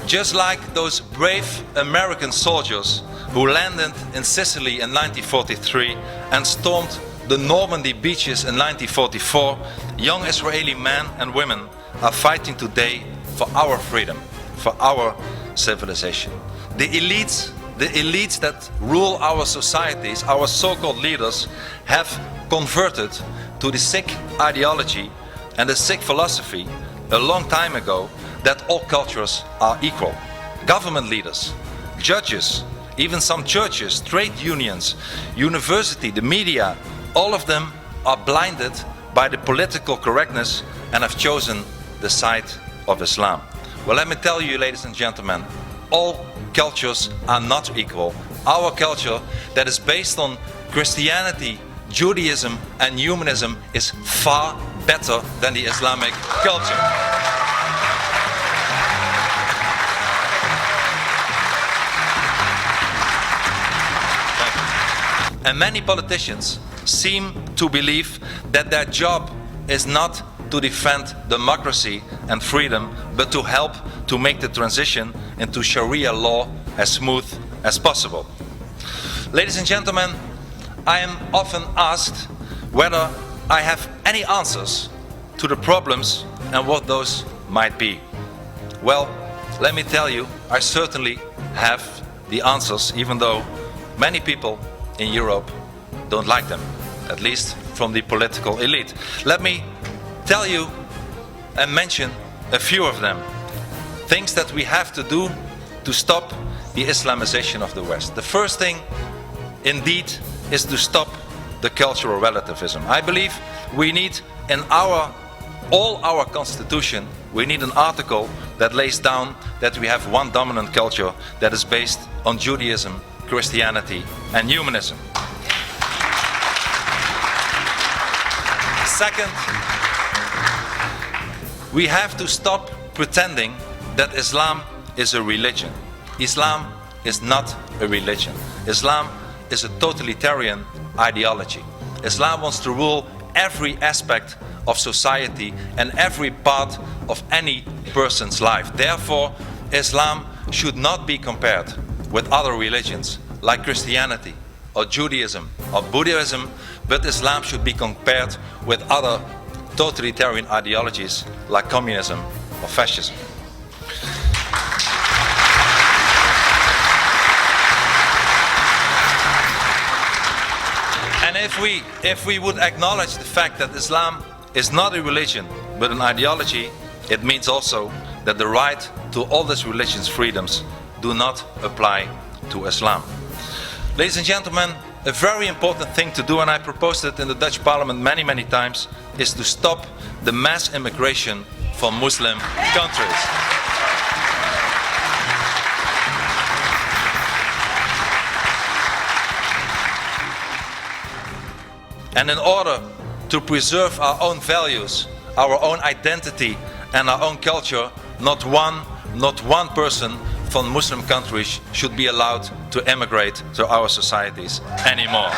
Just like those brave American soldiers who landed in Sicily in 1943 and stormed the Normandy beaches in 1944, young Israeli men and women are fighting today for our freedom, for our civilization. The elites that rule our societies, our so-called leaders, have converted to the sick ideology and the sick philosophy a long time ago that all cultures are equal. Government leaders, judges, even some churches, trade unions, university, the media, all of them are blinded by the political correctness and have chosen the side of Islam. Well, let me tell you, ladies and gentlemen, all cultures are not equal. Our culture that is based on Christianity, Judaism and humanism is far better than the Islamic culture. And many politicians seem to believe that their job is not to defend democracy and freedom, but to help to make the transition into Sharia law as smooth as possible. Ladies and gentlemen, I am often asked whether I have any answers to the problems and what those might be. Well, let me tell you, I certainly have the answers, even though many people in Europe don't like them, at least from the political elite. Let me tell you and mention a few of them. Things that we have to do to stop the Islamization of the West. The first thing, indeed, is to stop the cultural relativism. I believe we need in all our constitution, we need an article that lays down that we have one dominant culture that is based on Judaism, Christianity and humanism. Second, we have to stop pretending that Islam is a religion. Islam is not a religion. Islam is a totalitarian ideology. Islam wants to rule every aspect of society and every part of any person's life. Therefore, Islam should not be compared with other religions like Christianity or Judaism or Buddhism, but Islam should be compared with other totalitarian ideologies like communism or fascism. And if we would acknowledge the fact that Islam is not a religion but an ideology, it means also that the right to all these religious freedoms do not apply to Islam. Ladies and gentlemen, a very important thing to do, and I proposed it in the Dutch parliament many times, is to stop the mass immigration from Muslim countries. And in order to preserve our own values, our own identity and our own culture, not one person from Muslim countries should be allowed to emigrate to our societies anymore.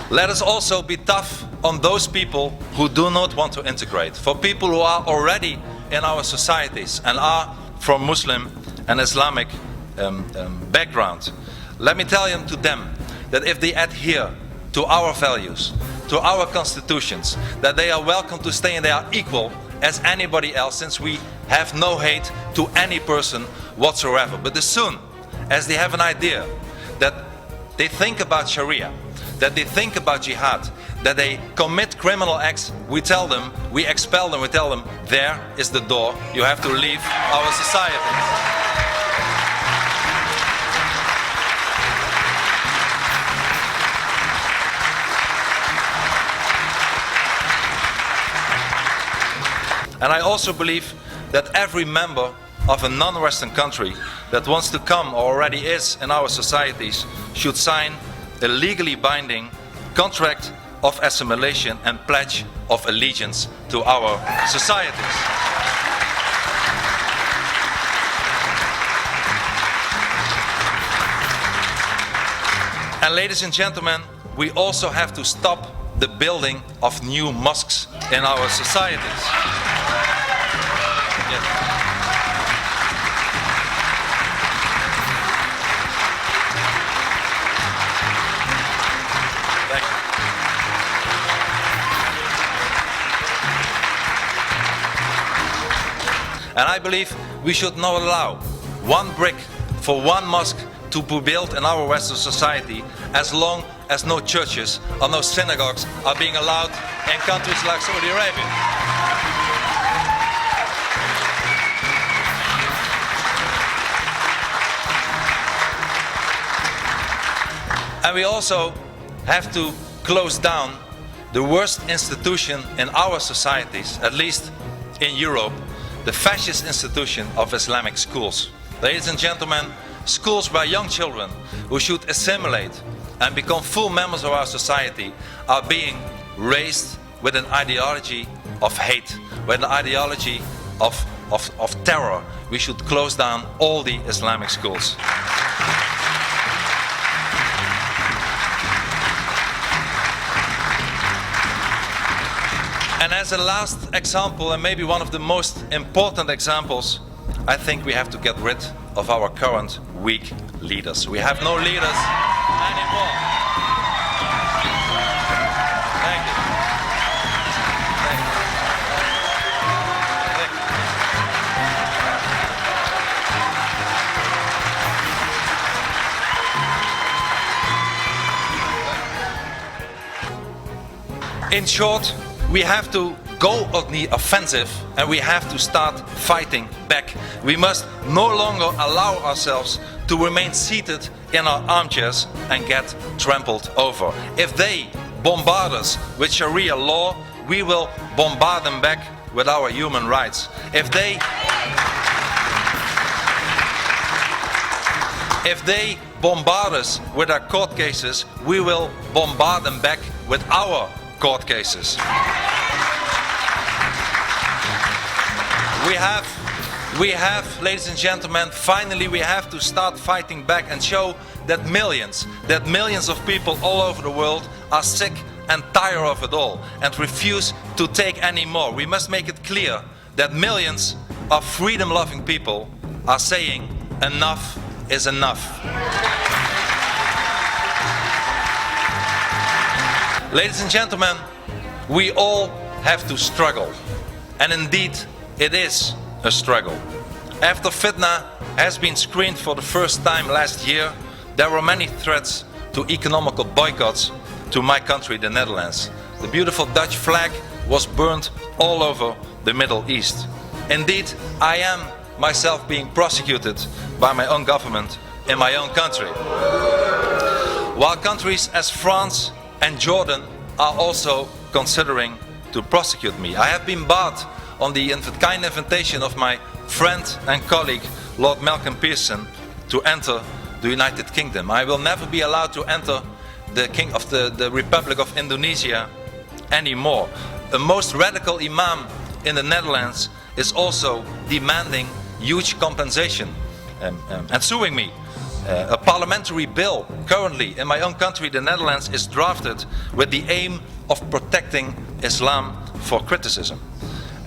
Let us also be tough on those people who do not want to integrate. For people who are already in our societies and are from Muslim and Islamic background, let me tell to them that if they adhere to our values, to our constitutions, that they are welcome to stay and they are equal as anybody else, since we have no hate to any person whatsoever. But as soon as they have an idea that they think about Sharia, that they think about jihad, that they commit criminal acts, we tell them, we expel them, we tell them, there is the door, you have to leave our society. And I also believe that every member of a non-Western country that wants to come or already is in our societies should sign a legally binding contract of assimilation and pledge of allegiance to our societies. And ladies and gentlemen, we also have to stop the building of new mosques in our societies. Yes. Thank you. And I believe we should not allow one brick for one mosque to be built in our Western society as long as no churches or no synagogues are being allowed in countries like Saudi Arabia. And we also have to close down the worst institution in our societies, at least in Europe, the fascist institution of Islamic schools. Ladies and gentlemen, schools where young children who should assimilate and become full members of our society are being raised with an ideology of hate, with an ideology of terror. We should close down all the Islamic schools. And as a last example, and maybe one of the most important examples, I think we have to get rid of our current weak leaders. We have no leaders anymore. Thank you. Thank you. Thank you. In short, we have to go on the offensive and we have to start fighting back. We must no longer allow ourselves to remain seated in our armchairs and get trampled over. If they bombard us with Sharia law, we will bombard them back with our human rights. If they bombard us with our court cases, we will bombard them back with our court cases. We have, ladies and gentlemen, finally we have to start fighting back and show that millions of people all over the world are sick and tired of it all and refuse to take any more. We must make it clear that millions of freedom-loving people are saying enough is enough. Ladies and gentlemen, we all have to struggle, and indeed it is a struggle. After fitna has been screened for the first time last year, there were many threats to economical boycotts to my country, the Netherlands. The beautiful Dutch flag was burned all over the Middle East. Indeed, I am myself being prosecuted by my own government in my own country. While countries as France and Jordan are also considering to prosecute me. I have been barred on the kind invitation of my friend and colleague Lord Malcolm Pearson to enter the United Kingdom. I will never be allowed to enter the Republic of Indonesia anymore. The most radical imam in the Netherlands is also demanding huge compensation and suing me. A parliamentary bill currently in my own country, the Netherlands, is drafted with the aim of protecting Islam for criticism.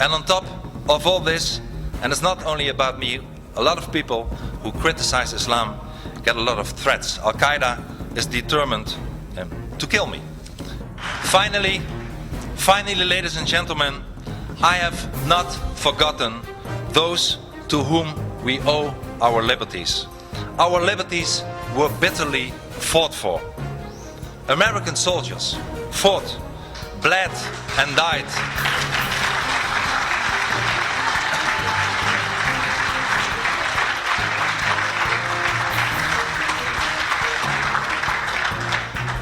And on top of all this, and it's not only about me, a lot of people who criticize Islam get a lot of threats. Al-Qaeda is determined to kill me. Finally, ladies and gentlemen, I have not forgotten those to whom we owe our liberties. Our liberties were bitterly fought for. American soldiers fought, bled and died.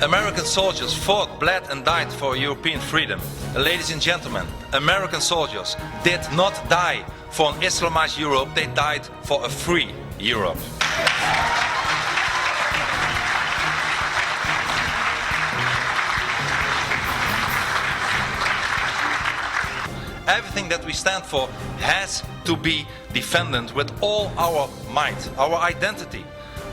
American soldiers fought, bled and died for European freedom. Ladies and gentlemen, American soldiers did not die for an Islamized Europe, they died for a free Europe. Everything that we stand for has to be defended with all our might, our identity,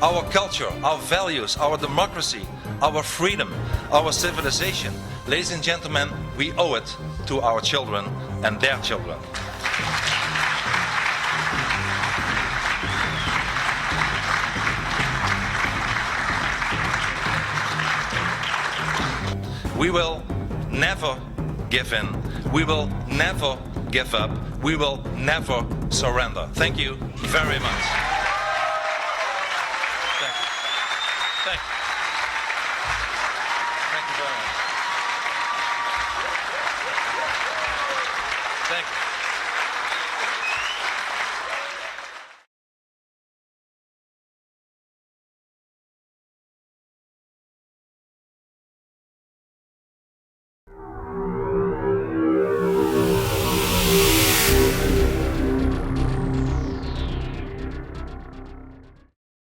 our culture, our values, our democracy, our freedom, our civilization. Ladies and gentlemen, we owe it to our children and their children. We will never give in. We will never give up. We will never surrender. Thank you very much. Thank you. Thank you. Thank you very much. Thank you.